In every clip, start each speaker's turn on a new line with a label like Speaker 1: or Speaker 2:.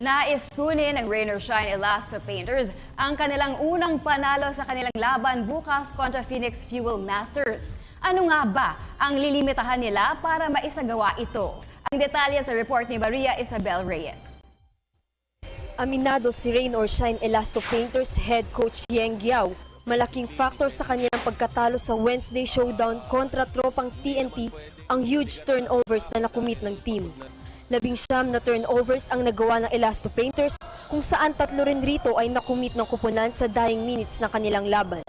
Speaker 1: Nais kunin ng Rain or Shine Elasto Painters ang kanilang unang panalo sa kanilang laban bukas kontra Phoenix Fuel Masters. Ano nga ba ang lilimitahan nila para maisagawa ito? Ang detalye sa report ni Maria Isabel Reyes.
Speaker 2: Aminado si Rain or Shine Elasto Painters head coach Yeng Giao. Malaking factor sa kanilang pagkatalo sa Wednesday showdown kontra tropang TNT ang huge turnovers na nakumit ng team. 19 na turnovers ang nagawa ng Elasto Painters kung saan 3 rin rito ay nakumit ng kupunan sa dying minutes ng kanilang laban.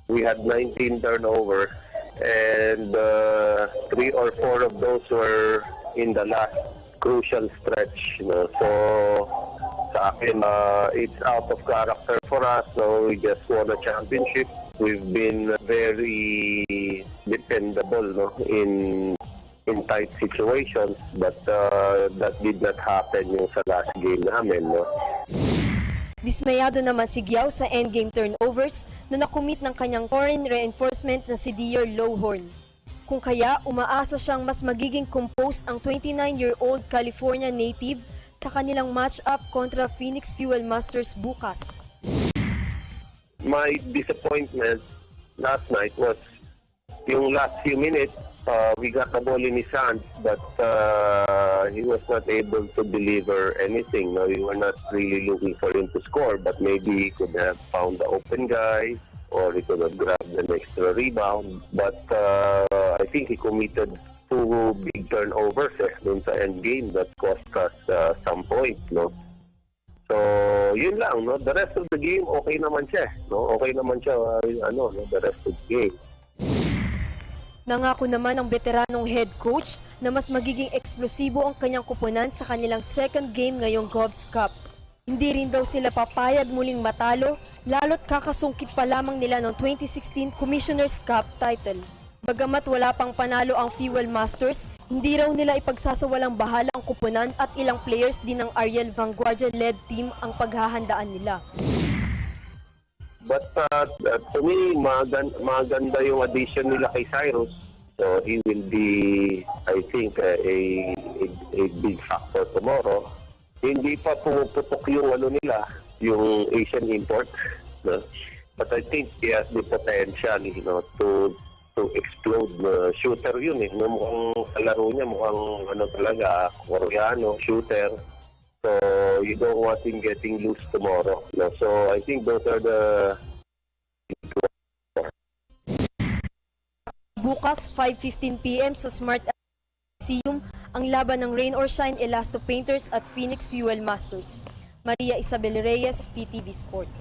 Speaker 3: We had 19 turnover and 3 or 4 of those were in the last crucial stretch. So sa akin, it's out of character for us. So we just won a championship. We've been very dependable in tight situations, but that did not happen yung sa last game namin.
Speaker 2: Dismayado naman si Giao sa endgame turnovers na nakumit ng kanyang foreign reinforcement na si Dior Lowhorn. Kung kaya, umaasa siyang mas magiging composed ang 29-year-old California native sa kanilang match-up kontra Phoenix Fuel Masters bukas.
Speaker 3: My disappointment last night was yung last few minutes. We got the ball in his hands, but he was not able to deliver anything. We were not really looking for him to score, but maybe he could have found the open guy or he could have grabbed an extra rebound. But I think he committed 2 big turnovers dun sa end game that cost us some points. So, yun lang. The rest of the game, okay naman siya. Okay naman siya, the rest of the game.
Speaker 2: Nangako naman ang veteranong head coach na mas magiging eksplosibo ang kanyang kupunan sa kanilang second game ngayong Govs Cup. Hindi rin daw sila papayag muling matalo, lalo't kakasungkit pa lamang nila ng 2016 Commissioner's Cup title. Bagamat wala pang panalo ang Fuel Masters, hindi raw nila ipagsasawalang bahala ang kupunan at ilang players din ng Ariel Vanguardia-led team ang paghahandaan nila.
Speaker 3: But to me, maganda yung addition nila kay Cyrus. So he will be, I think, a big factor tomorrow. Hindi pa pumuputok yung nila, yung Asian import. But I think he has the potential, to explode. Shooter yun. Mukhang laro niya, mukhang talaga, Koreano, shooter. So you don't want him getting loose tomorrow. So I think those are the...
Speaker 2: Bukas 5:15 PM sa Smart Coliseum ang laban ng Rain or Shine Elasto Painters at Phoenix Fuel Masters. Maria Isabel Reyes, PTV Sports.